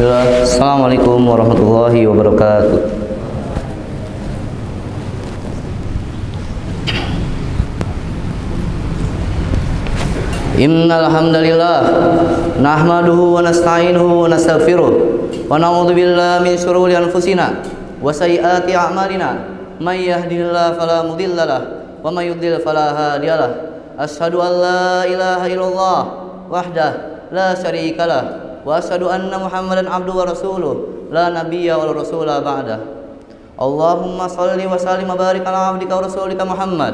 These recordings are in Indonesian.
Bismillah. Assalamualaikum warahmatullahi wabarakatuh. Innal hamdalillah nahmaduhu wa nasta'inuhu wa nastaghfiruh wa na'udzu billahi min shururi anfusina wa sayyiati a'malina may yahdihillahu fala mudhillalah wa may yudlil fala hadiyalah. Asyhadu an la ilaha illallah wahdahu la syarikalah wa asyhadu anna Muhammadan abduhu wa rasuluh la nabiyya wa rasula ba'da. Allahumma shalli wa sallim wa barik ala abdika wa rasulika Muhammad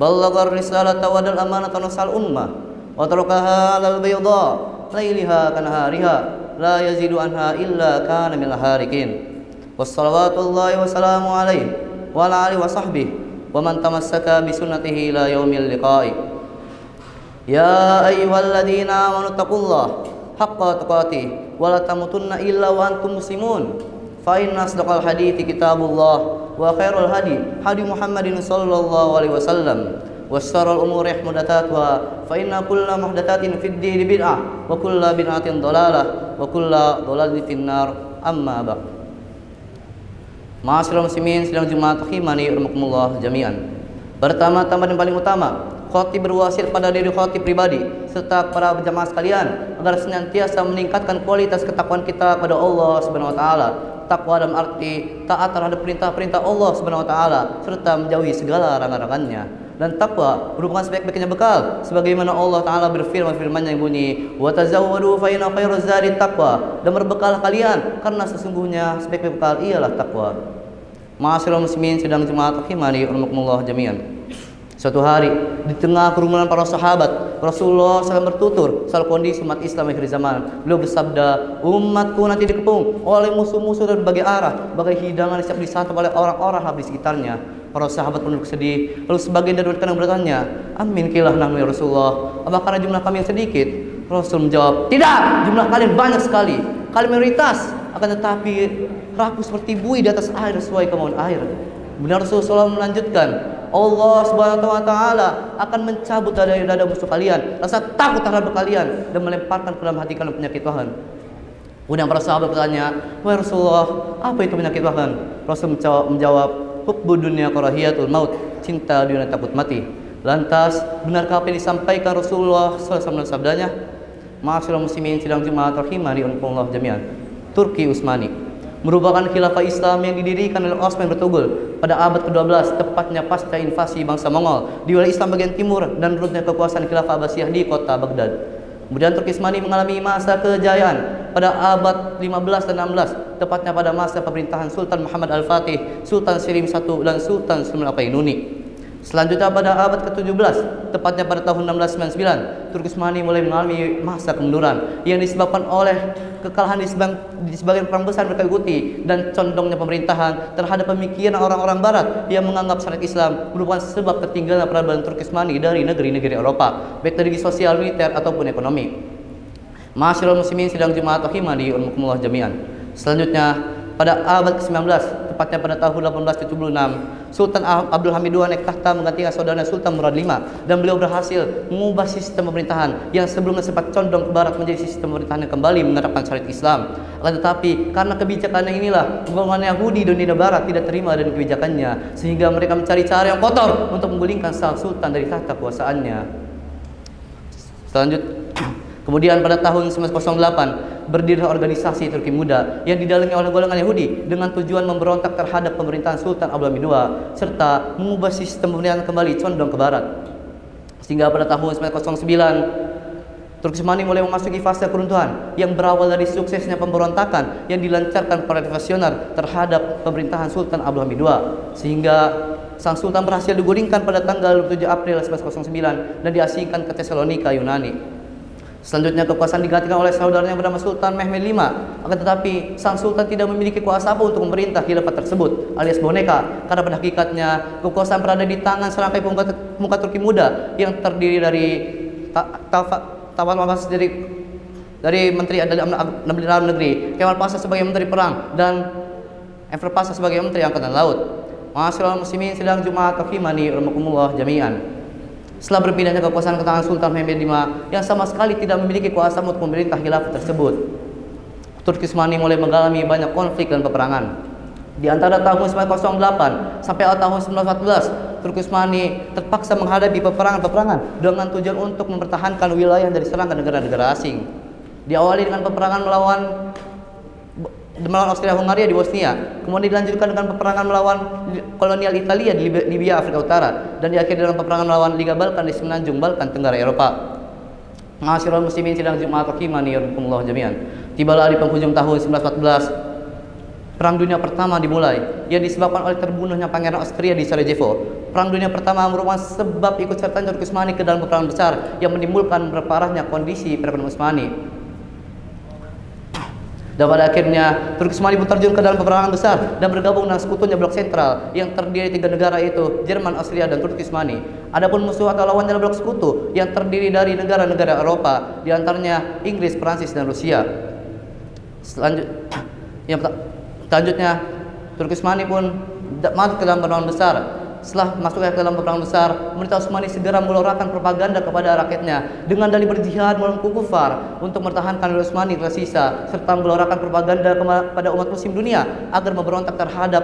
ballaghar risalata wa adal amanata wa nasal ummah wa tarakaha 'alal bayda lailiha kanahariha la yazidu anha illa kana minal harikin. Wassalawatullahi wassalamu alaihi wa ala alihi wa sahbihi wa man tamassaka bi sunnatihi ila yaumil liqa'i. Ya ayyuhalladzina amanu taqullaha haqqa tuqatih wa la tamutunna illa wa antum muslimun. Fa inna asdaqal hadithi kitabullah wa khairul hadi hadi Muhammadin sallallahu alaihi wasallam wa syarrul umuri muhdatsatuha fa inna kulla muhdatsatin fid din bid'ah wa kulla bid'atin dhalalah wa kulla dhalalatin finnar. Amma ba'd. Ma'asyiral muslimin sidang Jumat rahimani rahimakumullah jami'an. Pertama-tama dan paling utama, khatib berwasiat pada diri khatib pribadi serta para jamaah sekalian agar senantiasa meningkatkan kualitas ketakwaan kita kepada Allah Subhanahu wa taala. Takwa dalam arti taat terhadap perintah-perintah Allah Subhanahu wa taala serta menjauhi segala larangan-larangannya. Dan takwa merupakan sebaik-baiknya bekal sebagaimana Allah taala berfirman-Firman-Nya yang bunyi wa tazawwadu fa inna khairaz zadi taqwa, dan berbekalah kalian karena sesungguhnya sebaik-baik bekal ialah takwa. Ma'asyiral muslimin sidang Jumat rahimani rahimakumullah jami'an. Suatu hari di tengah kerumunan para sahabat, Rasulullah SAW bertutur soal kondisi umat Islam akhir zaman. Beliau bersabda, umatku nanti dikepung oleh musuh-musuh dari berbagai arah, bagai hidangan siap disantap oleh orang-orang di sekitarnya. Para sahabat pun sedih. Lalu sebagian dari mereka bertanya, amin kilah nahnu ya Rasulullah, apakah jumlah kami yang sedikit? Rasul menjawab, tidak, jumlah kalian banyak sekali, kalian mayoritas, akan tetapi rapuh seperti buih di atas air sesuai kemauan air. Benar Rasulullah melanjutkan, Allah Subhanahu wa taala akan mencabut dari dada musuh kalian rasa takut terhadap kalian dan melemparkan ke dalam hati kalian penyakit wahan. Kemudian para sahabat bertanya, wahai Rasulullah, apa itu penyakit wahan? Rasul menjawab, hubbu dunya karahiyatul maut, cinta dunia takut mati. Lantas, benarkah apa yang disampaikan Rasulullah SAW dalam sabdanya? Ma'asyiral muslimin sidang Jumat rahimani rahimakumullah jami'an. Turki Utsmani merupakan khilafah Islam yang didirikan oleh Utsman Bertugul pada abad ke-12, tepatnya pasca invasi bangsa Mongol di wilayah Islam bagian timur dan runtuhnya kekuasaan khilafah Abbasiyah di kota Baghdad. Kemudian Turki Utsmani mengalami masa kejayaan pada abad 15 dan 16, tepatnya pada masa pemerintahan Sultan Muhammad Al-Fatih, Sultan Selim I dan Sultan Sulaiman Al-Qainuni. Selanjutnya pada abad ke-17, tepatnya pada tahun 1699, Turki Utsmani mulai mengalami masa kemunduran yang disebabkan oleh kekalahan di sebagian perang besar mereka ikuti dan condongnya pemerintahan terhadap pemikiran orang-orang barat yang menganggap syariat Islam merupakan sebab ketinggalan peradaban Turki Utsmani dari negeri-negeri Eropa, baik dari segi sosial, militer ataupun ekonomi. Ma'asyiral muslimin sidang Jumat rahimani rahimakumullah jami'an. Selanjutnya pada abad ke-19, tepatnya pada tahun 1876, Sultan Abdul Hamid II naik tahta menggantikan saudaranya Sultan Murad V, dan beliau berhasil mengubah sistem pemerintahan yang sebelumnya sempat condong ke barat menjadi sistem pemerintahan yang kembali menerapkan syariat Islam. Akan tetapi karena kebijakannya inilah golongan Yahudi di dunia barat tidak terima dengan kebijakannya, sehingga mereka mencari cara yang kotor untuk menggulingkan sang sultan dari tahta kekuasaannya. Kemudian pada tahun 1908 berdirilah organisasi Turki Muda yang didalangi oleh golongan Yahudi dengan tujuan memberontak terhadap pemerintahan Sultan Abdul Hamid II serta mengubah sistem pemerintahan kembali condong ke barat. Sehingga pada tahun 1909 Turki Utsmani mulai memasuki fase keruntuhan yang berawal dari suksesnya pemberontakan yang dilancarkan para revolusioner terhadap pemerintahan Sultan Abdul Hamid II, sehingga sang sultan berhasil digulingkan pada tanggal 7 April 1909 dan diasingkan ke Tesalonika, Yunani. Selanjutnya kekuasaan digantikan oleh saudaranya bernama Sultan Mehmed V. Akan tetapi sang sultan tidak memiliki kuasa apa untuk memerintah khilafah tersebut, alias boneka, karena pada hakikatnya kekuasaan berada di tangan serangkai pemuka Turki muda yang terdiri dari dari Menteri Dalam Negeri, Kemal Pasha sebagai Menteri Perang, dan Enver Pasha sebagai Menteri Angkatan Laut. Ma'asyiral muslimin sidang Jumat rahimani rahimakumullah jami'an. Setelah berpindahnya kekuasaan ke tangan Sultan Mehmed V yang sama sekali tidak memiliki kuasa untuk memerintah khilafah tersebut, Turki Utsmani mulai mengalami banyak konflik dan peperangan. Di antara tahun 1908 sampai tahun 1914, Turki Utsmani terpaksa menghadapi peperangan-peperangan dengan tujuan untuk mempertahankan wilayah dari serangan negara-negara asing. Diawali dengan peperangan melawan Austria-Hungaria di Bosnia, kemudian dilanjutkan dengan peperangan melawan kolonial Italia di Libya, Afrika Utara, dan diakhiri dengan peperangan melawan Liga Balkan di semenanjung Balkan Tenggara Eropa. Ma'asyiral muslimin sidang Jumat rahimani yarhamukumullah jami'an. Tibalah di penghujung tahun 1914, Perang Dunia Pertama dimulai, yang disebabkan oleh terbunuhnya Pangeran Austria di Sarajevo. Perang Dunia Pertama merupakan sebab ikut serta Turki Utsmani ke dalam peperangan besar yang menimbulkan berparahnya kondisi perekonomian Utsmani. Dan pada akhirnya Turki Utsmani pun terjun ke dalam peperangan besar dan bergabung dengan sekutunya Blok Sentral yang terdiri 3 negara, yaitu Jerman, Austria, dan Turki Utsmani. Adapun musuh atau lawan dalam blok sekutu yang terdiri dari negara-negara Eropa, diantaranya Inggris, Prancis, dan Rusia. Selanjutnya Turki Utsmani pun masuk ke dalam peperangan besar. Setelah masuk ke dalam peperangan besar, pemerintah Utsmani segera mengeluarkan propaganda kepada rakyatnya dengan dalih berjihad melawan kufar untuk mempertahankan wilayah Utsmani tersisa, serta mengeluarkan propaganda kepada umat muslim dunia agar memberontak terhadap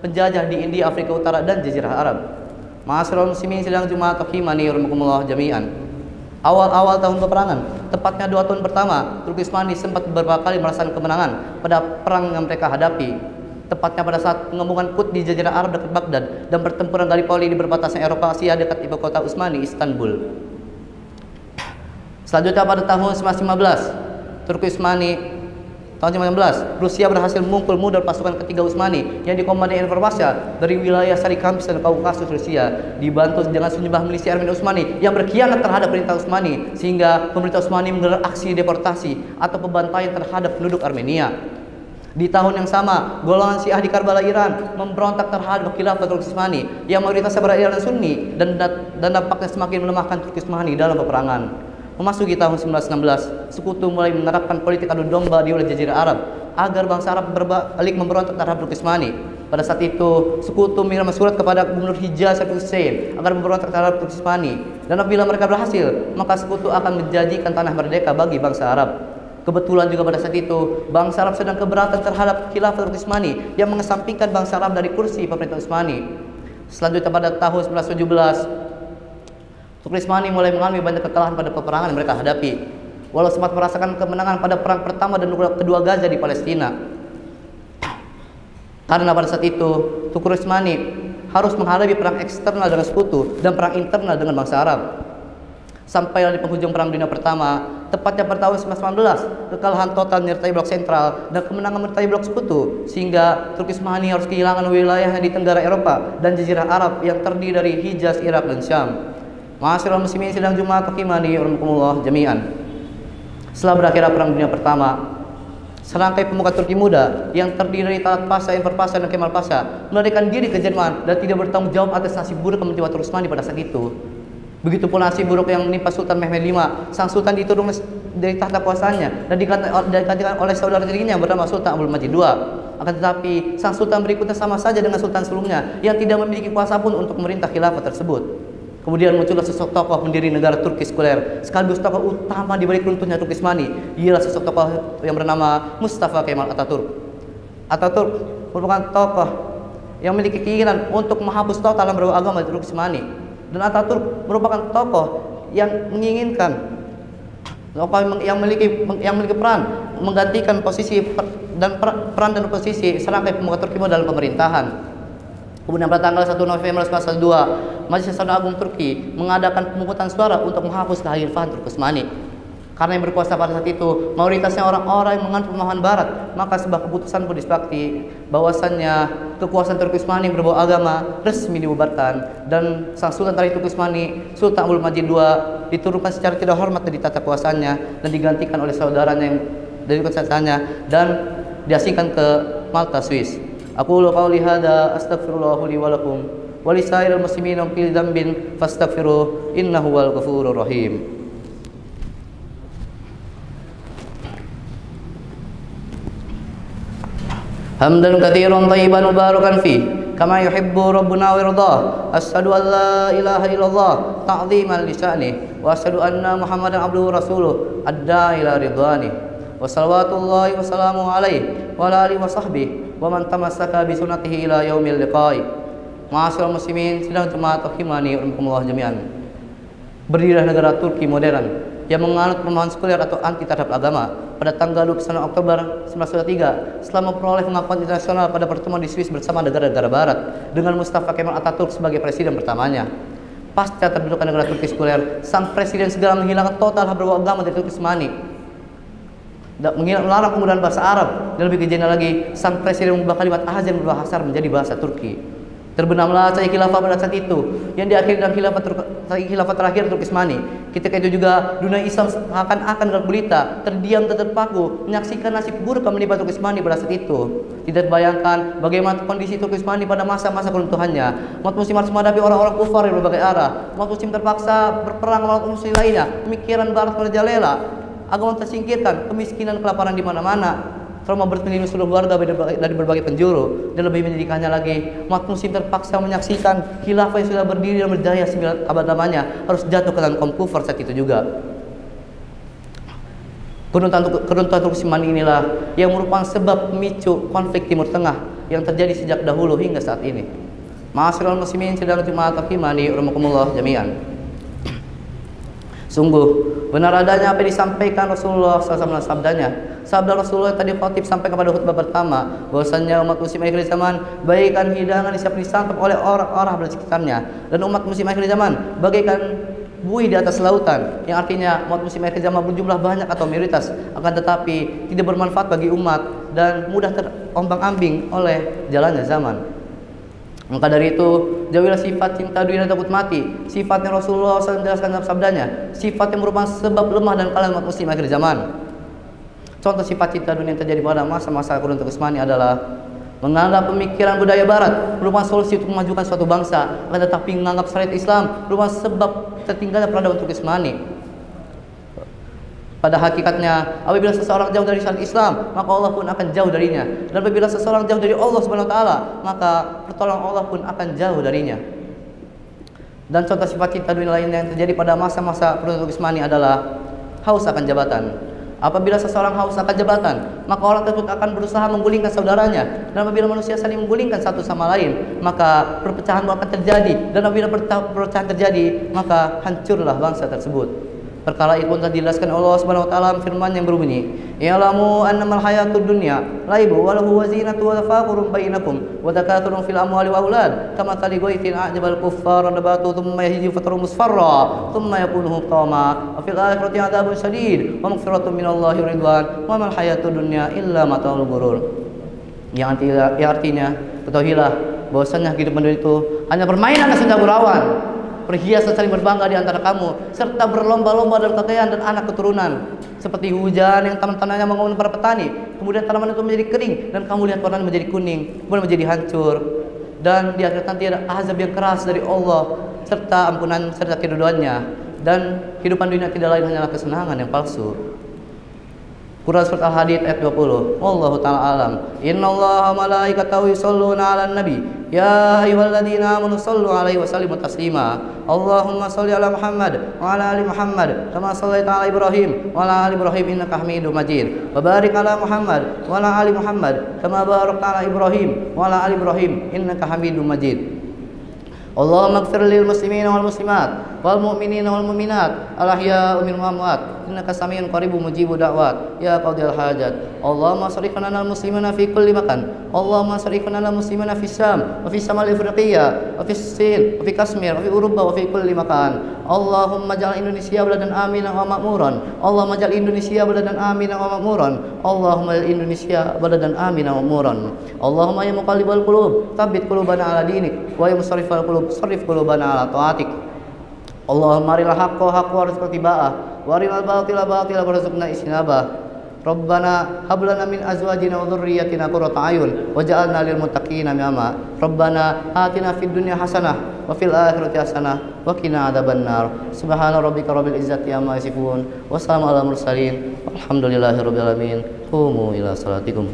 penjajah di India, Afrika Utara, dan Jazirah Arab. Ma'asyiral muslimin sidang Jumat rahimani yarhamukumullah jami'an. Awal-awal tahun peperangan, tepatnya 2 tahun pertama, Turki Utsmani sempat beberapa kali merasakan kemenangan pada perang yang mereka hadapi. Tepatnya pada saat penggabungan Kut di Jazirah Arab dekat Baghdad dan pertempuran Gallipoli di perbatasan Eropa Asia dekat ibu kota Utsmani, Istanbul. Selanjutnya pada tahun 1915, Turki Utsmani tahun 1919, Rusia berhasil memukul mundur pasukan ketiga Utsmani yang dikomandoi Enver Pasha dari wilayah Sarikhamis dan Kaukasus Rusia, dibantu dengan sejumlah milisi Armenia Utsmani yang berkhianat terhadap perintah Utsmani, sehingga pemerintah Utsmani menggelar aksi deportasi atau pembantaian terhadap penduduk Armenia. Di tahun yang sama, golongan Syiah di Karbala, Iran memberontak terhadap khilafah Turki Utsmani yang mayoritasnya beraliran Sunni dan dampaknya semakin melemahkan Turki Utsmani dalam peperangan. Memasuki tahun 1916, sekutu mulai menerapkan politik adu domba di wilayah Jazirah Arab agar bangsa Arab berbalik memberontak terhadap Turki Utsmani. Pada saat itu, sekutu mengirim surat kepada Gubernur Hijaz Said Hussein agar memberontak terhadap Turki Utsmani, dan apabila mereka berhasil, maka sekutu akan menjanjikan tanah merdeka bagi bangsa Arab. Kebetulan juga pada saat itu, bangsa Arab sedang keberatan terhadap khilafah Turki Utsmani yang mengesampingkan bangsa Arab dari kursi pemerintah Utsmani. Selanjutnya pada tahun 1917, Turki Utsmani mulai mengalami banyak kekalahan pada peperangan yang mereka hadapi. Walau sempat merasakan kemenangan pada perang pertama dan kedua Gaza di Palestina. Karena pada saat itu, Turki Utsmani harus menghadapi perang eksternal dengan sekutu dan perang internal dengan bangsa Arab. Sampai di penghujung Perang Dunia Pertama, tepatnya pada tahun 1919, kekalahan total menyertai Blok Sentral dan kemenangan menyertai Blok Sekutu, sehingga Turki Utsmani harus kehilangan wilayahnya di Tenggara Eropa dan Jazirah Arab yang terdiri dari Hijaz, Irak, dan Syam. Ma'asyiral muslimin sidang Jumat rahimani yarhamukumullah jami'an. Setelah berakhirnya Perang Dunia Pertama, serangkai pemuka Turki muda yang terdiri dari Talat Pasha, Enver Pasha, dan Kemal Pasha melarikan diri ke Jerman dan tidak bertanggung jawab atas nasib buruk yang menimpa Turki Utsmani pada saat itu. Begitu pula nasib buruk yang menimpa Sultan Mehmed V. Sang sultan diturunkan dari tahta kuasanya dan digantikan oleh saudara tirinya yang bernama Sultan Abdul Majid II. Akan tetapi sang sultan berikutnya sama saja dengan sultan sebelumnya yang tidak memiliki kuasa pun untuk memerintah khilafah tersebut. Kemudian muncullah sosok tokoh pendiri negara Turki sekuler, sekaligus tokoh utama di balik runtuhnya Turki Utsmani. Ialah sosok tokoh yang bernama Mustafa Kemal Atatürk. Atatürk merupakan tokoh yang memiliki keinginan untuk menghapus total berbagai agama di Turki Utsmani. Dan Atatürk merupakan tokoh yang menginginkan yang memiliki peran menggantikan posisi peran dan posisi serangkai pemuka Turki dalam pemerintahan. Kemudian pada tanggal 1 November 1902, Majelis Syuro Agung Turki mengadakan pemungutan suara untuk menghapus kekhalifahan Turki Utsmani. Karena yang berkuasa pada saat itu mayoritasnya orang-orang yang menganut pemahaman Barat, maka sebuah keputusan pun disepakati bahwasannya kekuasaan Turki Utsmani yang berbau agama resmi dibubarkan dan sang Sultan Turki Utsmani, Sultan Abdul Majid II, diturunkan secara tidak hormat dari tata kuasanya dan digantikan oleh saudaranya yang dari kekuasaannya dan diasingkan ke Malta, Swiss. Aku qauli hadza astaghfirullah li wa lakum wa lisairil muslimin min kulli dzambin fastaghfiruh innahu wal ghafurur rahim. Hamdan katsiran thayyiban mubarakan fi kama yuhibbu rabbuna wa yardah. Asyhadu an la ilaha illallah ta'dhiman li sya'ni wa asyhadu anna Muhammadan abduhu rasuluh adda ila ridwani. wa salawatullahi wa salamu alaihi wa ala alihi wa sahbihi wa man tamassaka bi sunnatihi ila yaumil liqa'i. Ma'asyiral muslimin sidang jemaat rahimani wa jami'an. Berdirilah negara Turki modern yang menganut pemahaman sekuler atau anti terhadap agama pada tanggal 29 Oktober 1993 setelah memperoleh pengakuan internasional pada pertemuan di Swiss bersama negara-negara barat dengan Mustafa Kemal Atatürk sebagai presiden pertamanya. Pasca terbentuknya negara Turki sekuler, sang presiden segera menghilangkan total hak beragama dari Turki Utsmani, melarang penggunaan bahasa Arab, dan lebih kejadian lagi, sang presiden mengubah kalimat azan berbahasa Arab menjadi bahasa Turki. Terbenamlah cahaya khilafah pada saat itu yang diakhiri dengan khilafah terakhir Turki Utsmani. Ketika itu juga dunia Islam akan gelap gulita, terdiam dan terpaku menyaksikan nasib buruk yang menimpa Turki Utsmani pada saat itu. Tidak terbayangkan bagaimana kondisi Turki Utsmani pada masa-masa keruntuhannya. Umat muslim harus menghadapi orang-orang kufar dari berbagai arah. Umat muslim terpaksa berperang melawan muslim lainnya. Pemikiran barat merajalela, agama tersingkirkan, kemiskinan, kelaparan di mana-mana. Trauma berkeliling seluruh warga dari berbagai penjuru, dan lebih menyedihkannya lagi, umat muslim terpaksa menyaksikan khilafah yang sudah berdiri dan berjaya 9 abad lamanya harus jatuh ke tangan kaum kufar saat itu juga. Keruntuhan Turki Utsmani inilah yang merupakan sebab pemicu konflik Timur Tengah yang terjadi sejak dahulu hingga saat ini. Ma'asyiral muslimin sidang jemaat rahimani rahimakumullah jami'an. Sungguh benar adanya apa yang disampaikan Rasulullah SAW sabdanya. Sabda Rasulullah yang tadi khatib sampai kepada khutbah pertama, bahwasanya umat muslim akhir zaman bagaikan hidangan yang siap disantap oleh orang-orang di sekitarnya, dan umat muslim akhir zaman bagaikan buih di atas lautan, yang artinya umat muslim akhir zaman berjumlah banyak atau mayoritas, akan tetapi tidak bermanfaat bagi umat dan mudah terombang-ambing oleh jalannya zaman. Maka dari itu, jauhilah sifat cinta dunia dan takut mati, sifat yang Rasulullah SAW jelaskan dalam sabdanya, sifat yang merupakan sebab lemah dan kalah umat muslim akhir zaman. Contoh sifat cinta dunia yang terjadi pada masa-masa keruntuhan Turki Utsmani adalah menganggap pemikiran budaya barat merupakan solusi untuk memajukan suatu bangsa, akan tetapi menganggap syariat Islam merupakan sebab tertinggalnya peradaban Turki Utsmani. Pada hakikatnya, apabila seseorang jauh dari syariat Islam, maka Allah pun akan jauh darinya. Dan apabila seseorang jauh dari Allah Subhanahu wa taala, maka pertolongan Allah pun akan jauh darinya. Dan contoh sifat cinta dunia lain yang terjadi pada masa-masa keruntuhan Turki Utsmani adalah haus akan jabatan. Apabila seseorang haus akan jabatan, maka orang tersebut akan berusaha menggulingkan saudaranya. Dan apabila manusia saling menggulingkan satu sama lain, maka perpecahan akan terjadi. Dan apabila perpecahan terjadi, maka hancurlah bangsa tersebut. Perkara itu pun telah dijelaskan Allah Subhanahu wa taala firman yang berbunyi, "Ya'lamu annamal hayatud dunya laibu wa lahu wazinatu wa tafaqurun bainakum wa takathurun fil amwali wa aulad kama thali ghaythin a'jabal kuffara nabatu thumma yahiju fatru musfarra thumma yakunu hutama wa fil akhirati 'adzabun shadid wa maghfiratun minallahi wa ridwan wa mal hayatud dunya illa mata'ul ghurur." Yang artinya, ketahuilah bahwasanya kehidupan dunia itu hanya permainan senda gurauan, perhiasan saling berbangga di antara kamu, serta berlomba-lomba dalam kekayaan dan anak keturunan. Seperti hujan yang tanahnya mengumun para petani, kemudian tanaman itu menjadi kering, dan kamu lihat warnanya menjadi kuning, kemudian menjadi hancur. Dan di akhirat nanti ada azab yang keras dari Allah, serta ampunan serta keriduannya. Dan kehidupan dunia tidak lain hanyalah kesenangan yang palsu. Quran surat Al-Hadid ayat 20. Wallahu ta'ala alam. Innallaha malaikatahu yusholluna 'alan nabi. Ya ayyuhalladzina amanu shallu 'alaihi wa sallimu taslima. Allahumma shalli 'ala Muhammad wa 'ala ali Muhammad kama shallaita 'ala Ibrahim wa 'ala ali Ibrahim innaka Hamidum Majid. Wa barik 'ala Muhammad wa 'ala ali Muhammad kama barakta 'ala Ibrahim wa 'ala ali Ibrahim innaka Hamidum Majid. Allahumma ighfir lil muslimina wal muslimat wal mu'minina wal mu'minat al ahya'i minhum wal amwat innaka samiun qaribun mujibud da'wat ya qadhil hajat. Allahumma sharif lana al muslimina fi kulli makan. Allahumma sharif lana al muslimina fi Syam wa fi Shamal Afriqiyya wa fi Sin wa fi Kashmir wa fi Uruba wa fi kulli makan. Allahumma ja'al Indonesia baladan aminan wa ma'muran. Allahumma ja'al Indonesia baladan aminan wa ma'muran. Allahumma ja'al Indonesia baladan aminan wa ma'muran. Allahumma ya muqallibal qulub tsabbit qulubana ala dinik wa ya musarrifal qulub sarrif qulubana ala ta'atik. Allahumma arina haqqa haqqa warzuqna tiba'ah wa arina batila batila warzuqna ijtinabah. Rabbana hab lana min azwajina wa dhurriyyatina qurrata a'yun waj'alna lil muttaqina imama. Rabbana atina fid dunya hasanah wa fil akhirati hasanah wa qina adzabannar. Subhana rabbika rabbil izzati amma yasifun wa salamun alal mursalin walhamdulillahi rabbil alamin. Qumu ila salatikum.